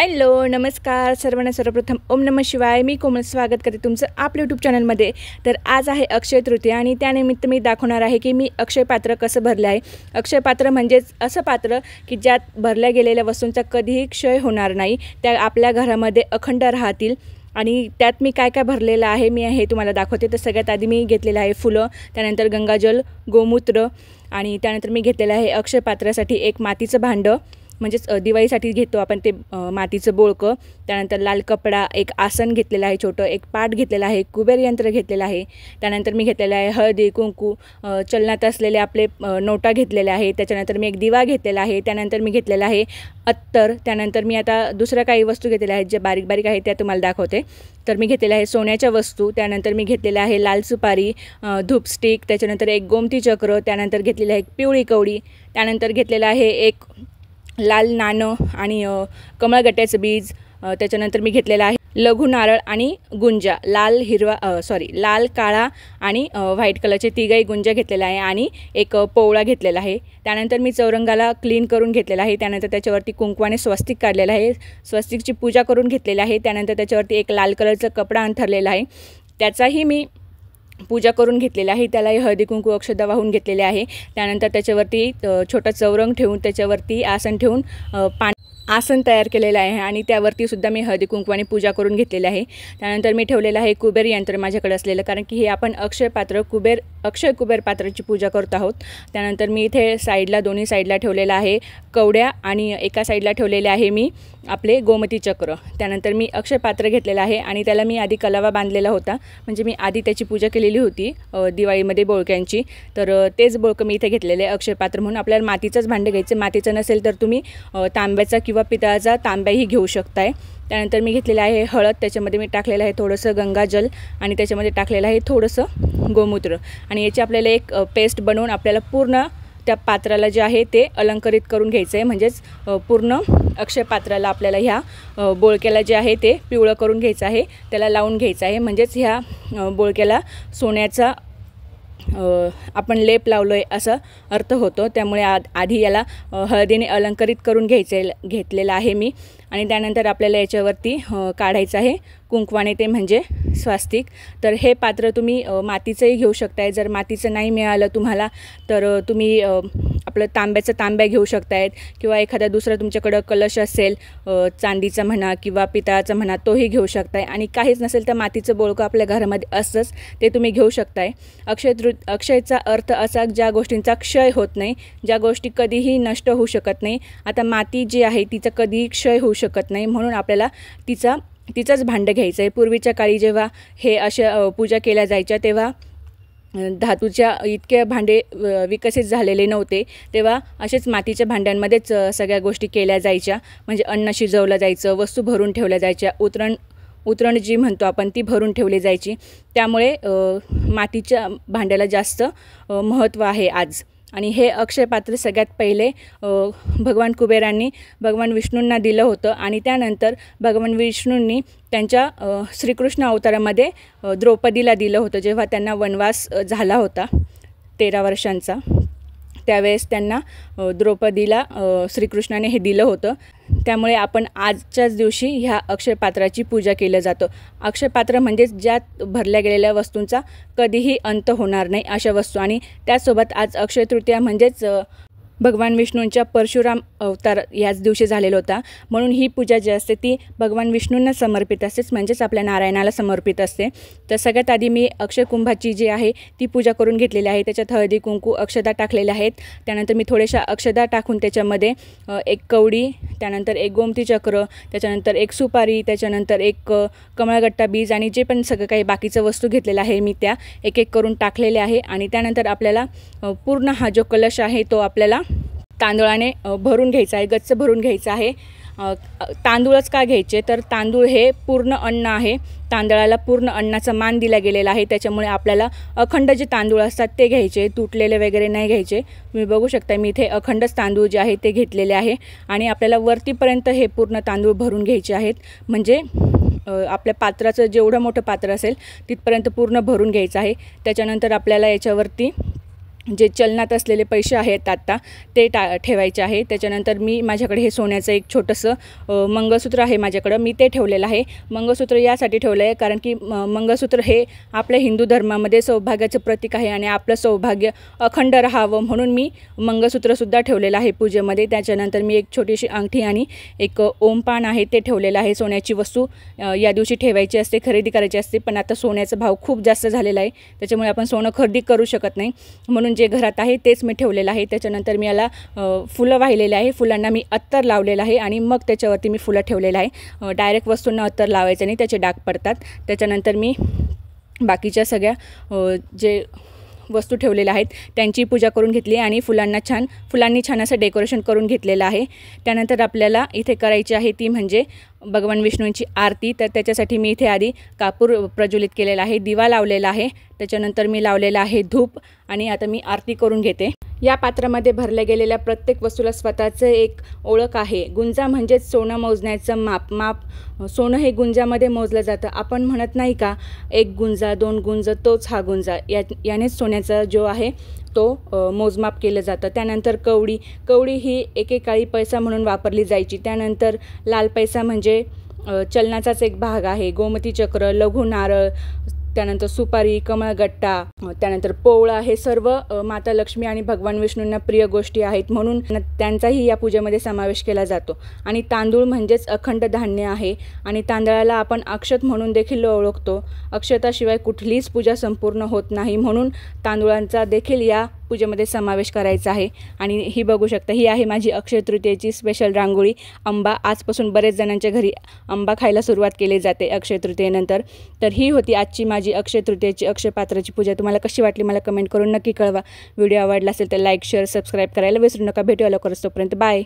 Hello नमस्कार सर्वांना। सर्वप्रथम ओम नमः शिवाय। मी कोमल स्वागत करते तुमचं आपल्या यूट्यूब चॅनलमध्ये। तर आज आहे अक्षय तृतीया आणि त्यानिमित्त मी दाखवणार आहे की मी अक्षय पात्र कसं भरले आहे। अक्षय पात्र म्हणजेच असं पात्र की ज्यात भरल्या गेलेल्या वस्तूंचा कधीही क्षय होणार नाही, त्या आपल्या घरामध्ये अखंड राहतील। आणि त्यात मी काय काय भरलेलं आहे मी हे तुम्हाला दाखवते। तर सगळ्यात आधी मी घेतलेलं आहे फुलं, त्यानंतर गंगाजल, गोमूत्र आणि त्यानंतर मी घेतलेलं आहे अक्षय पात्रासाठी एक मातीचं भांडं, म्हणजेच दिवाळीसाठी घेतो आपण ते मातीचं बोळकं। त्यानंतर लाल कपडा, एक आसन घेतलेलं आहे छोटं, एक पाट घेतलेला आहे, कुबेर यंत्र घेतलेलं आहे। त्यानंतर मी घेतलेलं आहे हळदी कुंकू, चलनात असलेले आपले नोटा घेतलेल्या आहे। त्याच्यानंतर मी एक दिवा घेतलेला आहे। त्यानंतर मी घेतलेला आहे अत्तर। त्यानंतर मी आता दुसऱ्या काही वस्तू घेतलेल्या आहेत ज्या बारीक बारीक आहेत त्या तुम्हाला दाखवते। तर मी घेतलेल्या आहे सोन्याच्या वस्तू। त्यानंतर मी घेतलेलं आहे लाल सुपारी, धूपस्टिक, त्याच्यानंतर एक गोमती चक्र, त्यानंतर घेतलेलं आहे एक पिवळी कवडी, त्यानंतर घेतलेलं आहे एक लाल नाणं आणि कमळगट्ट्याचं बीज। त्याच्यानंतर मी घेतलेला आहे लघु नारळ आणि गुंजा, लाल काळा आणि व्हाईट कलरचे तिघही गुंजा घेतलेला आहे आणि एक पोवळा घेतलेला आहे। त्यानंतर मी चौरंगाला क्लीन करून घेतलेला आहे। त्यानंतर त्याच्यावरती कुंकवाने स्वस्तिक काढलेलं आहे, स्वस्तिकची पूजा करून घेतलेली आहे। त्यानंतर त्याच्यावरती एक लाल कलरचा कपडा अंथरलेला आहे, त्याचाही मी पूजा करून घेतलेला आहे। त्यालाही हळदी कुंकू अक्षदा वाहून घेतलेले आहे। त्यानंतर त्याच्यावरती छोटा चौरंग ठेवून त्याच्यावरती आसन ठेवून आसन तयार केलेलं आहे आणि त्यावरती सुद्धा मी हळदी कुंकवाने पूजा करून घेतलेली आहे। त्यानंतर मी ठेवलेलं आहे कुबेर यंत्र माझ्याकडे असलेलं, कारण की हे आपण अक्षय कुबेर पात्राची पूजा करत आहोत। त्यानंतर मी इथे साईडला दोन्ही साईडला ठेवलेलं आहे कवड्या आणि एका साईडला ठेवलेले आहे मी आपले गोमती चक्र। त्यानंतर मी अक्षय पात्र घेतलेलं आहे आणि त्याला मी आधी कलावा बांधलेला होता, म्हणजे मी आधी त्याची पूजा केलेली होती दिवाळीमध्ये बोळक्यांची। तर तेच बोळकं मी इथे घेतलेले अक्षय पात्र म्हणून। आपल्याला मातीचंच भांडं घ्यायचं, मातीचं नसेल तर तुम्ही तांब्याचा किंवा पितळाचा तांब्याही घेऊ शकताय। त्यानंतर मी घेतलेलं आहे हळद, त्याच्यामध्ये मी टाकलेलं आहे थोडंसं गंगाजल आणि त्याच्यामध्ये टाकलेलं आहे थोडंसं गोमूत्र आणि याची आपल्याला एक पेस्ट बनवून आपल्याला पूर्ण त्या पात्राला जे आहे ते अलंकरित करून घ्यायचं आहे। म्हणजेच पूर्ण अक्षय पात्राला आपल्याला ह्या बोळक्याला जे आहे ते पिवळं करून घ्यायचं आहे, त्याला लावून घ्यायचं आहे। म्हणजेच ह्या बोळक्याला सोन्याचा आपण लेप लावलो आहे असा अर्थ होतो। त्यामुळे आधी याला हळदीने अलंकरित करून घेतलेलं आहे मी। आणि त्यानंतर आपल्याला याच्यावरती काढायचं आहे कुंकवाने, ते म्हणजे स्वास्तिक। तर हे पात्र तुम्ही मातीचंही घेऊ शकताय, जर मातीचं नाही मिळालं तुम्हाला तर तुम्ही आपलं तांब्याचं तांब्या घेऊ शकतायत किंवा एखादा दुसरा तुमच्याकडं कलश असेल चांदीचा म्हणा किंवा पितळाचा म्हणा तोही घेऊ शकताय। आणि काहीच नसेल तर मातीचं बोळकं आपल्या घरामध्ये असतंच, ते तुम्ही घेऊ शकताय। अक्षयचा अर्थ असा ज्या गोष्टींचा क्षय होत नाही, ज्या गोष्टी कधीही नष्ट होऊ शकत नाही। आता माती जी आहे तिचा कधीही क्षय होऊ शकत नाही, म्हणून आपल्याला तिचंच भांडं घ्यायचं आहे। पूर्वीच्या काळी जेव्हा हे अशा पूजा केल्या जायच्या तेव्हा धातूच्या इतके भांडे विकसित झालेले नव्हते, तेव्हा असेच मातीच्या भांड्यांमध्येच सगळ्या गोष्टी केल्या जायच्या। म्हणजे अन्न शिजवलं जायचं, वस्तू भरून ठेवल्या जायच्या, उतरण जी म्हणतो आपण ती भरून ठेवली जायची। त्यामुळे मातीच्या भांड्याला जास्त महत्त्व आहे आज। आणि हे अक्षय पात्र सगळ्यात पहिले भगवान कुबेरांनी भगवान विष्णूंना दिलं होतं आणि त्यानंतर भगवान विष्णूंनी त्यांच्या श्रीकृष्ण अवतारामध्ये द्रौपदीला दिलं होतं। जेव्हा त्यांना वनवास झाला होता 13 वर्षांचा, त्यावेळेस त्यांना द्रौपदीला श्रीकृष्णाने हे दिलं होतं। त्यामुळे आपण आजच्याच दिवशी ह्या अक्षय पात्राची पूजा केली जातं। अक्षय पात्र म्हणजेच ज्यात भरल्या गेलेल्या वस्तूंचा कधीही अंत होणार नाही अशा वस्तू। आणि त्याचसोबत आज अक्षय तृतीया म्हणजेच भगवान विष्णूंच्या परशुराम अवतार याच दिवशी झालेला होता, म्हणून ही पूजा जी असते ती भगवान विष्णूंना समर्पित असतेच, म्हणजेच आपल्या नारायणाला समर्पित असते। तर सगळ्यात आधी मी अक्षय कुंभाची जी आहे ती पूजा करून घेतलेली आहे। त्याच्यात हळदी कुंकू अक्षदा टाकलेल्या आहेत। त्यानंतर मी थोड्याशा अक्षदा टाकून त्याच्यामध्ये एक कवडी, त्यानंतर एक गोमती चक्र, त्याच्यानंतर एक सुपारी, त्याच्यानंतर एक कमळगट्टा बीज आणि जे पण सगळं काही बाकीचं वस्तू घेतलेलं आहे मी त्या एक एक करून टाकलेले आहे। आणि त्यानंतर आपल्याला पूर्ण हा जो कलश आहे तो आपल्याला तांदळाने भरून घ्यायचा आहे, गच्च भरून घ्यायचा आहे। तांदूळच का घ्यायचे, तर तांदूळ हे पूर्ण अन्न आहे, तांदळाला पूर्ण अन्नाचा मान दिला गेलेला आहे। त्याच्यामुळे आपल्याला अखंड जे तांदूळ असतात ते घ्यायचे, तुटलेले वगैरे नाही घ्यायचे। तुम्ही बघू शकता मी इथे अखंडच तांदूळ जे आहे ते घेतलेले आहे आणि आपल्याला वरतीपर्यंत हे पूर्ण तांदूळ भरून घ्यायचे आहेत। म्हणजे आपल्या पात्राचं जेवढं मोठं पात्र असेल तिथपर्यंत पूर्ण भरून घ्यायचं आहे। त्याच्यानंतर आपल्याला याच्यावरती जे चलनात असलेले पैसे आहेत आत्ता ते ठेवायचे आहे. त्याच्यानंतर मी माझ्याकडे हे सोन्याचं एक छोटंसं मंगळसूत्र आहे माझ्याकडं, मी ते ठेवलेलं आहे. मंगळसूत्र यासाठी ठेवलं आहे कारण की मंगळसूत्र हे आपल्या हिंदू धर्मामध्ये सौभाग्याचं प्रतीक आहे आणि आपलं सौभाग्य अखंड राहावं म्हणून मी मंगळसूत्रसुद्धा ठेवलेलं आहे पूजेमध्ये. त्याच्यानंतर मी एक छोटीशी अंगठी आणि एक ओमपान आहे ते ठेवलेलं आहे. सोन्याची वस्तू या दिवशी ठेवायची असते, खरेदी करायची असते, पण आता सोन्याचा भाव खूप जास्त झालेला आहे, त्याच्यामुळे आपण सोनं खरेदी करू शकत नाही, म्हणून जे घरात आहे तेच मी ठेवलेलं आहे. त्याच्यानंतर मी याला फुलं वाहिलेले आहे, फुलांना मी अत्तर लावलेलं आहे आणि मग त्याच्यावरती मी फुलं ठेवलेलं आहे. डायरेक्ट वस्तूंना अत्तर लावायचं नाही, त्याचे डाग पडतात. त्याच्यानंतर मी बाकीच्या सगळ्या जे वस्तू ठेवलेल्या आहेत त्यांची पूजा करून घेतली आणि फुलांनी छान असं डेकोरेशन करून घेतलेलं आहे. त्यानंतर आपल्याला इथे करायची आहे ती म्हणजे भगवान विष्णूंची आरती. तर त्याच्यासाठी मी इथे आधी कापूर प्रज्वलित केलेला आहे, दिवा लावलेला आहे, त्याच्यानंतर मी लावलेला आहे धूप आणि आता मी आरती करून घेते. या पात्रामध्ये भरल्या गेलेल्या प्रत्येक वस्तूला स्वतःचं एक ओळख आहे. गुंजा म्हणजेच सोनं मोजण्याचं माप सोनं हे गुंजामध्ये मोजलं जातं. आपण म्हणत नाही का 1 गुंजा 2 गुंज तोच हा गुंजा, यानेच सोन्याचा जो आहे तो मोजमाप केलं जातं. त्यानंतर कवडी ही एकेकाळी पैसा म्हणून वापरली जायची. त्यानंतर लाल पैसा म्हणजे चलनाचाच एक भाग आहे. गोमती चक्र, लघु नारळ, त्यानंतर सुपारी, कमळगट्टा, त्यानंतर पोवळा, हे सर्व माता लक्ष्मी आणि भगवान विष्णूंना प्रिय गोष्टी आहेत म्हणून त्यांचाही या पूजेमध्ये समावेश केला जातो. आणि तांदूळ म्हणजेच अखंड धान्य आहे आणि तांदळाला आपण अक्षत म्हणून देखील ओळखतो. अक्षताशिवाय कुठलीच पूजा संपूर्ण होत नाही, म्हणून तांदूळांचा देखील या पूजेमध्ये समावेश करायचा आहे. आणि ही बघू शकता, ही आहे माझी अक्षय तृतीयेची स्पेशल रांगोळी. आंबा, आजपासून बरेच जणांच्या घरी आंबा खायला सुरुवात केली जाते अक्षय तृतीयेनंतर. तर ही होती आजची माझी अक्षय तृतीयेची अक्षय पात्राची पूजा. तुम्हाला कशी वाटली मला कमेंट करून नक्की कळवा. व्हिडिओ आवडला असेल तर लाईक, शेअर, सबस्क्राईब करायला विसरू नका. भेटूया लवकरच, तोपर्यंत बाय.